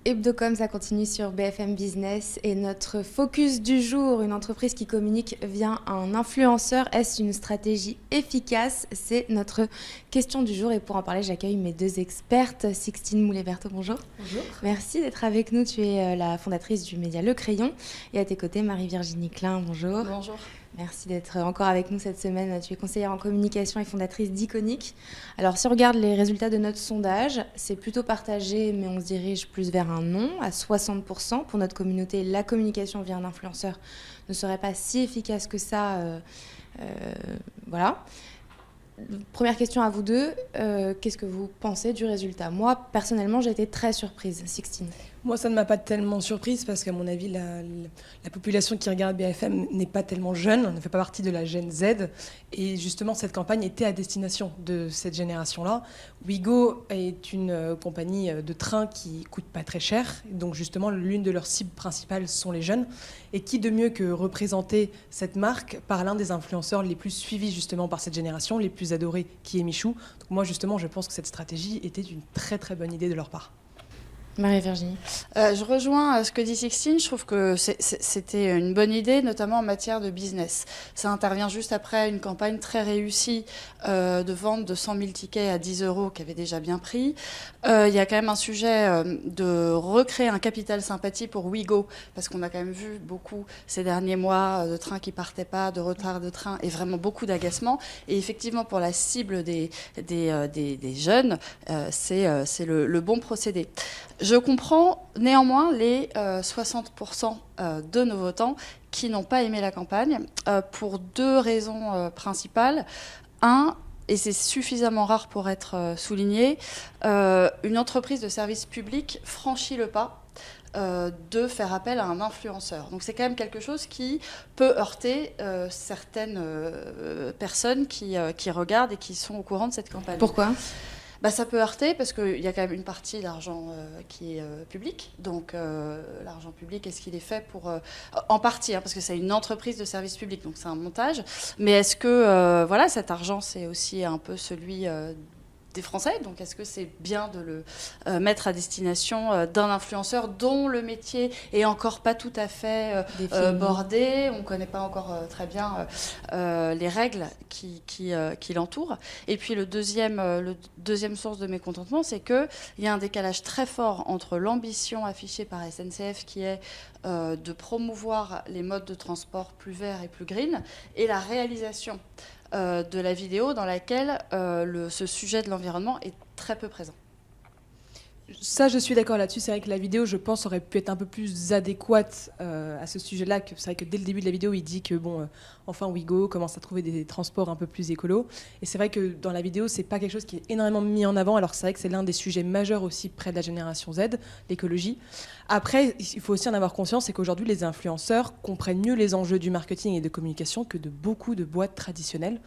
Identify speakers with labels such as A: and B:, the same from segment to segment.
A: Hebdocom, ça continue sur BFM Business et notre focus du jour, une entreprise qui communique via un influenceur, est-ce une stratégie efficace? C'est notre question du jour et pour en parler, j'accueille mes deux expertes. Sixtine Moulet-Berthaud, bonjour.
B: Bonjour.
A: Merci d'être avec nous, tu es la fondatrice du média Le Crayon et à tes côtés Marie-Virginie Klein, bonjour.
B: Bonjour.
A: Merci d'être encore avec nous cette semaine. Tu es conseillère en communication et fondatrice d'Iconic. Alors, si on regarde les résultats de notre sondage, c'est plutôt partagé, mais on se dirige plus vers un non, à 60%. Pour notre communauté, la communication via un influenceur ne serait pas si efficace que ça. Voilà. Première question à vous deux. Qu'est-ce que vous pensez du résultat? Moi, personnellement, j'ai été très surprise. Sixtine.
B: Moi, ça ne m'a pas tellement surprise parce qu'à mon avis, la population qui regarde BFM n'est pas tellement jeune, ne fait pas partie de la Gen Z. Et justement, cette campagne était à destination de cette génération-là. Ouigo est une compagnie de train qui coûte pas très cher. Donc justement, l'une de leurs cibles principales sont les jeunes. Et qui de mieux que représenter cette marque par l'un des influenceurs les plus suivis justement par cette génération, les plus adorés, qui est Michou. Donc moi, justement, je pense que cette stratégie était une très très bonne idée de leur part.
A: Marie-Virginie.
C: Je rejoins ce que dit Sixtine. Je trouve que c'était une bonne idée, notamment en matière de business. Ça intervient juste après une campagne très réussie de vente de 100 000 tickets à 10 € qui avait déjà bien pris. Il y a quand même un sujet de recréer un capital sympathie pour Ouigo, parce qu'on a quand même vu beaucoup ces derniers mois de trains qui ne partaient pas, de retard de train et vraiment beaucoup d'agacement. Et effectivement, pour la cible des jeunes, c'est le bon procédé. Je comprends néanmoins les 60% de nos votants qui n'ont pas aimé la campagne pour deux raisons principales. Un, et c'est suffisamment rare pour être souligné, une entreprise de service public franchit le pas de faire appel à un influenceur. Donc c'est quand même quelque chose qui peut heurter certaines personnes qui regardent et qui sont au courant de cette campagne.
A: Pourquoi ?
C: Ça peut heurter parce qu'il y a quand même une partie de l'argent qui est public. Donc l'argent public, est-ce qu'il est fait pour... en partie, parce que c'est une entreprise de service public, donc c'est un montage. Mais est-ce que cet argent, c'est aussi un peu celui... des Français, donc est-ce que c'est bien de le mettre à destination d'un influenceur dont le métier est encore pas tout à fait bordé, on ne connaît pas encore très bien les règles qui l'entourent. Et puis le deuxième source de mécontentement, c'est qu'il y a un décalage très fort entre l'ambition affichée par SNCF qui est de promouvoir les modes de transport plus verts et plus green et la réalisation de la vidéo dans laquelle ce sujet de l'environnement est très peu présent.
B: Ça, je suis d'accord là-dessus. C'est vrai que la vidéo, je pense, aurait pu être un peu plus adéquate à ce sujet-là. C'est vrai que dès le début de la vidéo, il dit que enfin Ouigo commence à trouver des transports un peu plus écolos. Et c'est vrai que dans la vidéo, c'est pas quelque chose qui est énormément mis en avant, alors que c'est vrai que c'est l'un des sujets majeurs aussi près de la génération Z, l'écologie. Après, il faut aussi en avoir conscience, c'est qu'aujourd'hui, les influenceurs comprennent mieux les enjeux du marketing et de communication que de beaucoup de boîtes traditionnelles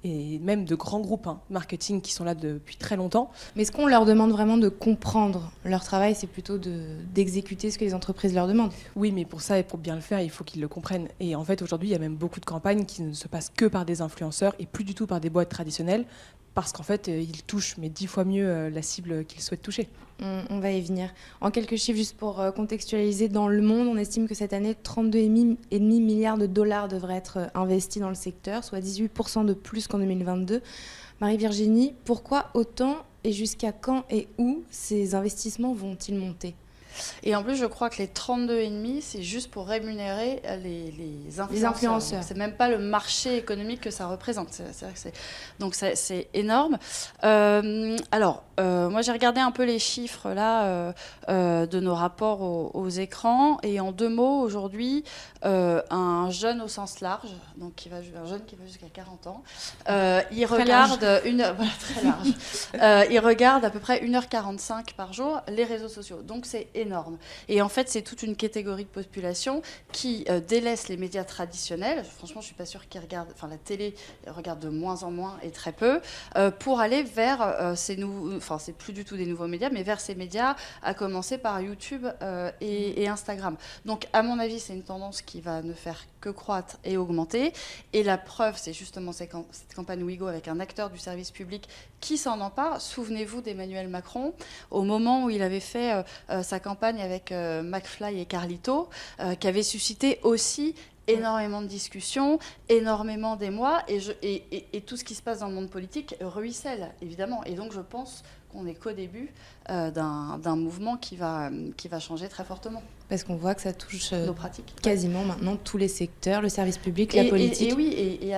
B: et même de grands groupes marketing qui sont là depuis très longtemps.
A: Mais est-ce qu'on leur demande vraiment de comprendre leur travail? C'est plutôt d'exécuter ce que les entreprises leur demandent.
B: Oui, mais pour ça et pour bien le faire, il faut qu'ils le comprennent. Et en fait, aujourd'hui, il y a même beaucoup de campagnes qui ne se passent que par des influenceurs et plus du tout par des boîtes traditionnelles, parce qu'en fait, ils touchent 10 fois mieux la cible qu'ils souhaitent toucher.
A: On va y venir. En quelques chiffres, juste pour contextualiser, dans le monde, on estime que cette année, 32,5 milliards de dollars devraient être investis dans le secteur, soit 18% de plus qu'en 2022. Marie-Virginie, pourquoi autant et jusqu'à quand et où ces investissements vont-ils monter ?
C: Et en plus, je crois que les 32,5, c'est juste pour rémunérer les influenceurs. C'est même pas le marché économique que ça représente. Donc c'est énorme. Moi, j'ai regardé un peu les chiffres là de nos rapports aux écrans. Et en 2 mots, aujourd'hui, un jeune au sens large, donc un jeune qui va jusqu'à 40 ans, il regarde très large. Il regarde à peu près 1h45 par jour les réseaux sociaux. Donc c'est énorme. Et en fait, c'est toute une catégorie de population qui délaisse les médias traditionnels. Franchement, je suis pas sûre qu'ils regardent... la télé regarde de moins en moins et très peu, pour aller vers ces enfin c'est plus du tout des nouveaux médias, mais vers ces médias, à commencer par YouTube et Instagram. Donc à mon avis, c'est une tendance qui va ne faire que croître et augmenter. Et la preuve, c'est justement cette campagne Ouigo avec un acteur du service public qui s'en empare. Souvenez-vous d'Emmanuel Macron, au moment où il avait fait sa campagne avec McFly et Carlito, qui avait suscité aussi énormément de discussions, énormément d'émoi, et tout ce qui se passe dans le monde politique ruisselle, évidemment. Et donc je pense qu'on n'est qu'au début d'un mouvement qui va changer très fortement.
A: Parce qu'on voit que ça touche
C: nos pratiques.
A: Quasiment maintenant tous les secteurs, le service public, la politique.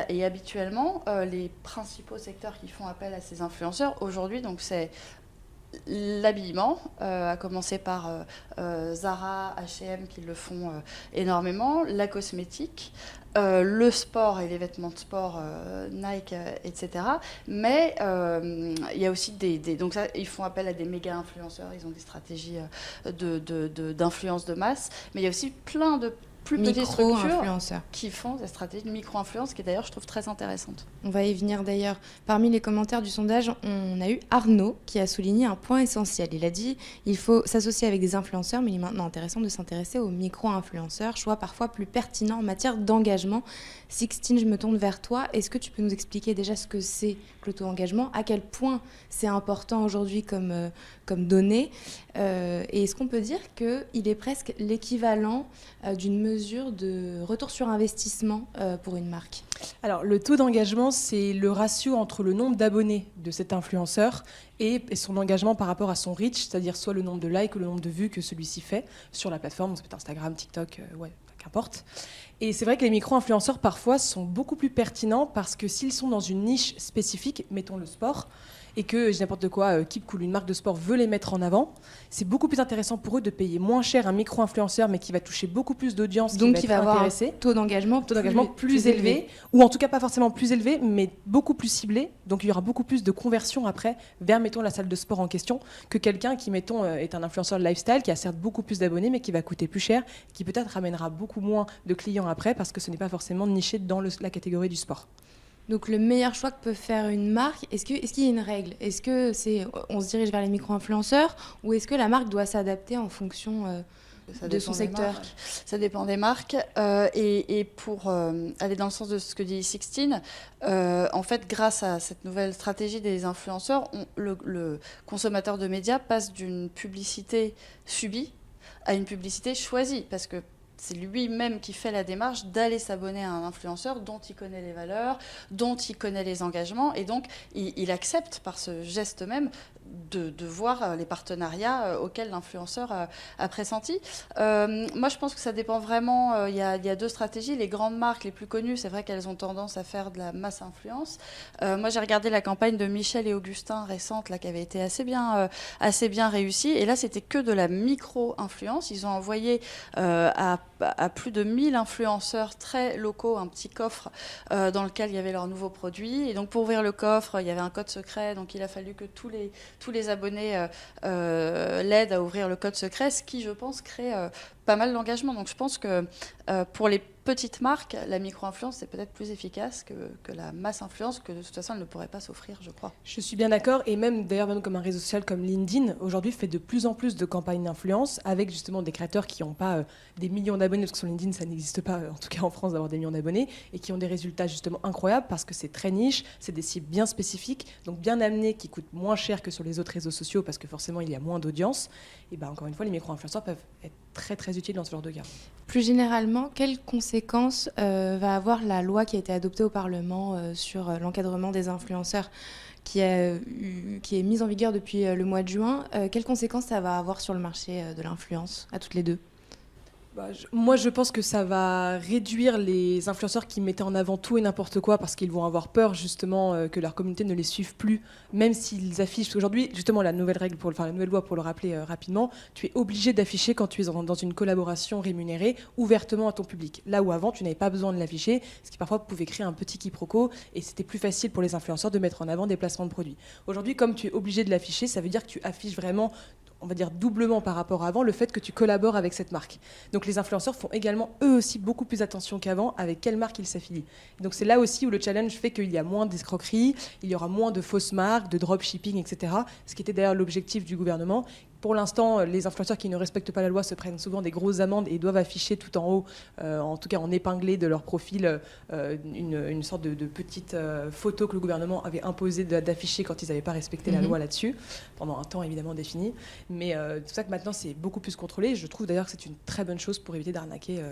C: Et habituellement, les principaux secteurs qui font appel à ces influenceurs aujourd'hui, donc c'est l'habillement, à commencer par Zara, H&M qui le font énormément, la cosmétique, le sport et les vêtements de sport, Nike, etc. Mais il y a aussi donc ça, ils font appel à des méga influenceurs, ils ont des stratégies d'influence de masse, mais il y a aussi plein de plus petites structures qui font des stratégies de micro-influence, qui est d'ailleurs, je trouve, très intéressante.
A: On va y venir d'ailleurs. Parmi les commentaires du sondage, on a eu Arnaud qui a souligné un point essentiel. Il a dit il faut s'associer avec des influenceurs, mais il est maintenant intéressant de s'intéresser aux micro-influenceurs, choix parfois plus pertinents en matière d'engagement. Sixtine, je me tourne vers toi. Est-ce que tu peux nous expliquer déjà ce que c'est que l'auto-engagement, à quel point c'est important aujourd'hui comme donnée, et est-ce qu'on peut dire qu'il est presque l'équivalent d'une mesure de retour sur investissement pour une marque?
B: Alors, le taux d'engagement, c'est le ratio entre le nombre d'abonnés de cet influenceur et son engagement par rapport à son reach, c'est-à-dire soit le nombre de likes ou le nombre de vues que celui-ci fait sur la plateforme, ça peut être Instagram, TikTok, qu'importe. Et c'est vrai que les micro-influenceurs, parfois, sont beaucoup plus pertinents parce que s'ils sont dans une niche spécifique, mettons le sport, et que, j'ai n'importe quoi, Keepcool, une marque de sport, veut les mettre en avant, c'est beaucoup plus intéressant pour eux de payer moins cher un micro-influenceur, mais qui va toucher beaucoup plus d'audience,
A: donc
B: qui va
A: avoir un
B: taux
A: d'engagement
B: plus élevé, ou en tout cas pas forcément plus élevé, mais beaucoup plus ciblé. Donc il y aura beaucoup plus de conversion après vers, mettons, la salle de sport en question, que quelqu'un qui, mettons, est un influenceur lifestyle, qui a certes beaucoup plus d'abonnés, mais qui va coûter plus cher, qui peut-être ramènera beaucoup moins de clients après, parce que ce n'est pas forcément niché dans la catégorie du sport.
A: Donc le meilleur choix que peut faire une marque, est-ce qu'il y a une règle? Est-ce que on se dirige vers les micro-influenceurs, ou est-ce que la marque doit s'adapter en fonction de son secteur?
C: Ça dépend des marques. Et pour aller dans le sens de ce que dit Sixtine, en fait, grâce à cette nouvelle stratégie des influenceurs, le consommateur de médias passe d'une publicité subie à une publicité choisie, parce que c'est lui-même qui fait la démarche d'aller s'abonner à un influenceur dont il connaît les valeurs, dont il connaît les engagements, et donc il accepte par ce geste même de voir les partenariats auxquels l'influenceur a pressenti. Moi, je pense que ça dépend vraiment. Il y a deux stratégies. Les grandes marques les plus connues, c'est vrai qu'elles ont tendance à faire de la masse influence. Moi, j'ai regardé la campagne de Michel et Augustin récente, là, qui avait été assez bien réussie. Et là, c'était que de la micro-influence. Ils ont envoyé à plus de 1000 influenceurs très locaux un petit coffre dans lequel il y avait leurs nouveaux produits. Et donc, pour ouvrir le coffre, il y avait un code secret. Donc, il a fallu que tous les abonnés l'aident à ouvrir le code secret, ce qui, je pense, crée pas mal d'engagement. Donc je pense que pour les petites marques, la micro-influence, c'est peut-être plus efficace que la masse influence, que de toute façon, elle ne pourrait pas s'offrir, je crois.
B: Je suis bien d'accord, et même d'ailleurs, même comme un réseau social comme LinkedIn, aujourd'hui, fait de plus en plus de campagnes d'influence avec justement des créateurs qui n'ont pas des millions d'abonnés, parce que sur LinkedIn, ça n'existe pas, en tout cas en France, d'avoir des millions d'abonnés, et qui ont des résultats justement incroyables parce que c'est très niche, c'est des cibles bien spécifiques, donc bien amenées, qui coûtent moins cher que sur les autres réseaux sociaux parce que forcément, il y a moins d'audience. Et ben, encore une fois, les micro-influenceurs peuvent être très très utiles dans ce genre de cas.
A: Plus généralement, quelles conséquences va avoir la loi qui a été adoptée au Parlement sur l'encadrement des influenceurs qui est mise en vigueur depuis le mois de juin? Quelles conséquences ça va avoir sur le marché de l'influence, à toutes les deux?
B: Moi, je pense que ça va réduire les influenceurs qui mettaient en avant tout et n'importe quoi parce qu'ils vont avoir peur justement que leur communauté ne les suive plus, même s'ils affichent. Aujourd'hui, justement, la nouvelle loi, pour le rappeler rapidement, tu es obligé d'afficher quand tu es dans une collaboration rémunérée ouvertement à ton public. Là où avant, tu n'avais pas besoin de l'afficher, ce qui parfois pouvait créer un petit quiproquo et c'était plus facile pour les influenceurs de mettre en avant des placements de produits. Aujourd'hui, comme tu es obligé de l'afficher, ça veut dire que tu affiches vraiment on va dire doublement par rapport à avant, le fait que tu collabores avec cette marque. Donc les influenceurs font également eux aussi beaucoup plus attention qu'avant avec quelle marque ils s'affilient. Et donc c'est là aussi où le challenge fait qu'il y a moins d'escroqueries, il y aura moins de fausses marques, de dropshipping, etc. Ce qui était d'ailleurs l'objectif du gouvernement. Pour l'instant, les influenceurs qui ne respectent pas la loi se prennent souvent des grosses amendes et doivent afficher tout en haut, en tout cas en épinglé de leur profil, une sorte de petite photo que le gouvernement avait imposé d'afficher quand ils n'avaient pas respecté la loi là-dessus, pendant un temps évidemment défini. Mais tout ça que maintenant c'est beaucoup plus contrôlé. Je trouve d'ailleurs que c'est une très bonne chose pour éviter d'arnaquer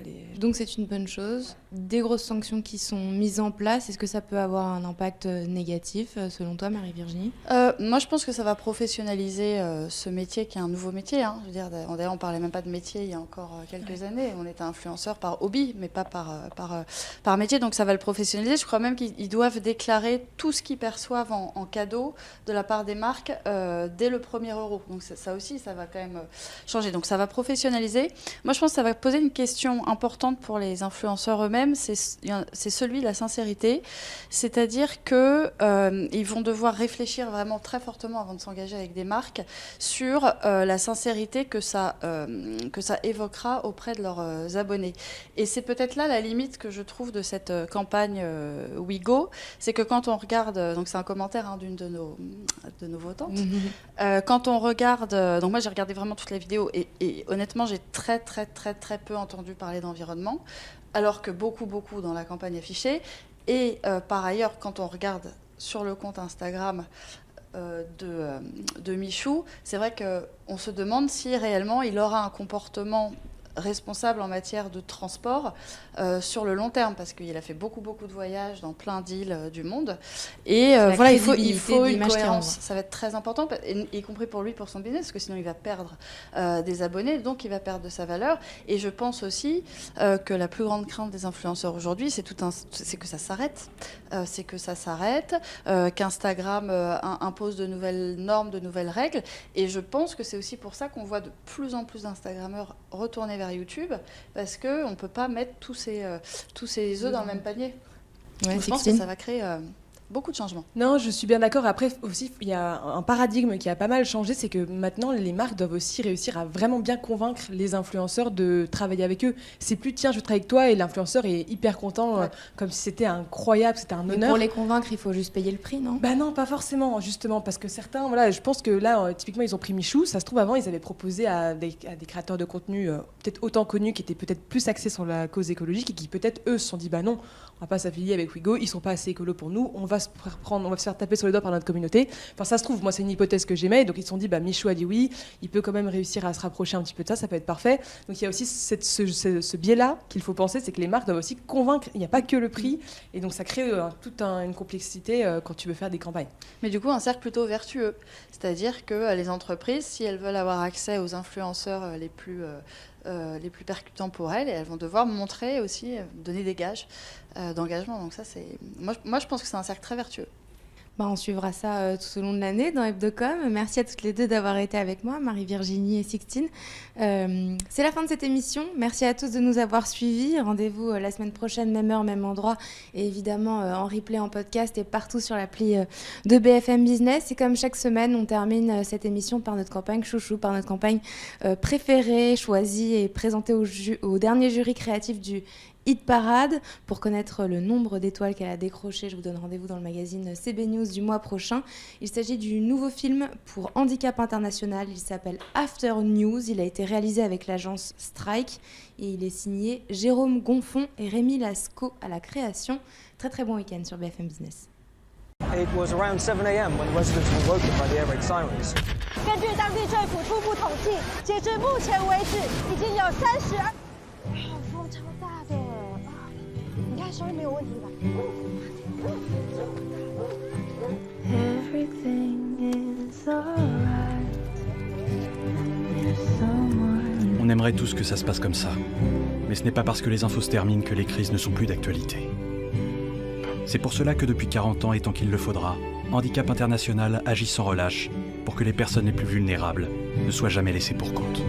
B: les...
A: Donc c'est une bonne chose. Des grosses sanctions qui sont mises en place, est-ce que ça peut avoir un impact négatif selon toi, Marie-Virginie ?
C: Moi je pense que ça va professionnaliser ce métier qui est un nouveau métier. Hein. Je veux dire, d'ailleurs, on ne parlait même pas de métier il y a encore quelques années. On était influenceur par hobby, mais pas par métier. Donc ça va le professionnaliser. Je crois même qu'ils doivent déclarer tout ce qu'ils perçoivent en cadeau de la part des marques dès le premier euro. Donc ça aussi, ça va quand même changer. Donc ça va professionnaliser. Moi, je pense que ça va poser une question importante pour les influenceurs eux-mêmes. C'est celui de la sincérité. C'est-à-dire qu'ils vont devoir réfléchir vraiment très fortement avant de s'engager avec des marques sur la sincérité que ça évoquera auprès de leurs abonnés. Et c'est peut-être là la limite que je trouve de cette campagne WeGo, c'est que quand on regarde, donc c'est un commentaire d'une de nos votantes, quand on regarde, donc moi j'ai regardé vraiment toute la vidéo et honnêtement j'ai très très très très peu entendu parler d'environnement, alors que beaucoup dans la campagne affichée. Et par ailleurs, quand on regarde sur le compte Instagram de Michou, c'est vrai qu'on se demande si réellement il aura un comportement responsable en matière de transport sur le long terme, parce qu'il a fait beaucoup de voyages dans plein d'îles du monde. Et voilà, il faut une cohérence. Ça va être très important, y compris pour lui, pour son business, parce que sinon il va perdre des abonnés, donc il va perdre de sa valeur. Et je pense aussi que la plus grande crainte des influenceurs aujourd'hui, c'est que ça s'arrête. Qu'Instagram impose de nouvelles normes, de nouvelles règles. Et je pense que c'est aussi pour ça qu'on voit de plus en plus d'Instagrammeurs retourner vers YouTube, parce qu'on ne peut pas mettre tous ces œufs dans le même panier. Ouais, je pense que ça va créer beaucoup de changements.
B: Non, je suis bien d'accord. Après, aussi, il y a un paradigme qui a pas mal changé, c'est que maintenant, les marques doivent aussi réussir à vraiment bien convaincre les influenceurs de travailler avec eux. C'est plus, tiens, je travaille avec toi, et l'influenceur est hyper content, comme si c'était incroyable, c'était un honneur.
A: Mais pour les convaincre, il faut juste payer le prix, non ?
B: Bah non, pas forcément, justement, parce que certains, voilà, je pense que là, typiquement, ils ont pris Michou. Ça se trouve, avant, ils avaient proposé à des créateurs de contenu peut-être autant connus, qui étaient peut-être plus axés sur la cause écologique, et qui peut-être, eux, se sont dit, bah non, on va pas s'affilier avec WeGo, ils sont pas assez écolos pour nous, on va se faire taper sur les doigts par notre communauté. Enfin, ça se trouve, moi, c'est une hypothèse que j'aimais, donc ils se sont dit, bah, Michou a dit oui, il peut quand même réussir à se rapprocher un petit peu de ça peut être parfait. Donc il y a aussi ce biais-là qu'il faut penser, c'est que les marques doivent aussi convaincre, il n'y a pas que le prix, et donc ça crée toute une complexité quand tu veux faire des campagnes.
C: Mais du coup, un cercle plutôt vertueux, c'est-à-dire que les entreprises, si elles veulent avoir accès aux influenceurs les plus percutants pour elles vont devoir montrer aussi, donner des gages d'engagement. Donc ça, moi, je pense que c'est un cercle très vertueux.
A: On suivra ça tout au long de l'année dans Hebdocom. Merci à toutes les deux d'avoir été avec moi, Marie-Virginie et Sixtine. C'est la fin de cette émission. Merci à tous de nous avoir suivis. Rendez-vous la semaine prochaine, même heure, même endroit. Et évidemment, en replay, en podcast et partout sur l'appli de BFM Business. Et comme chaque semaine, on termine cette émission par notre campagne chouchou, par notre campagne préférée, choisie et présentée au dernier jury créatif du Hit Parade. Pour connaître le nombre d'étoiles qu'elle a décroché, je vous donne rendez-vous dans le magazine CB News du mois prochain. Il s'agit du nouveau film pour Handicap International. Il s'appelle After News. Il a été réalisé avec l'agence Strike et il est signé Jérôme Gonfon et Rémi Lascaux à la création. Très très bon week-end sur BFM Business.
D: It was around 7 a.m. when residents were woken by the air raid sirens.
E: 根据当地政府初步统计，截至目前为止，已经有32。风超大的你看收音没有问题吧
F: On aimerait tous que ça se passe comme ça. Mais ce n'est pas parce que les infos se terminent que les crises ne sont plus d'actualité. C'est pour cela que depuis 40 ans, et tant qu'il le faudra, Handicap International agit sans relâche pour que les personnes les plus vulnérables ne soient jamais laissées pour compte.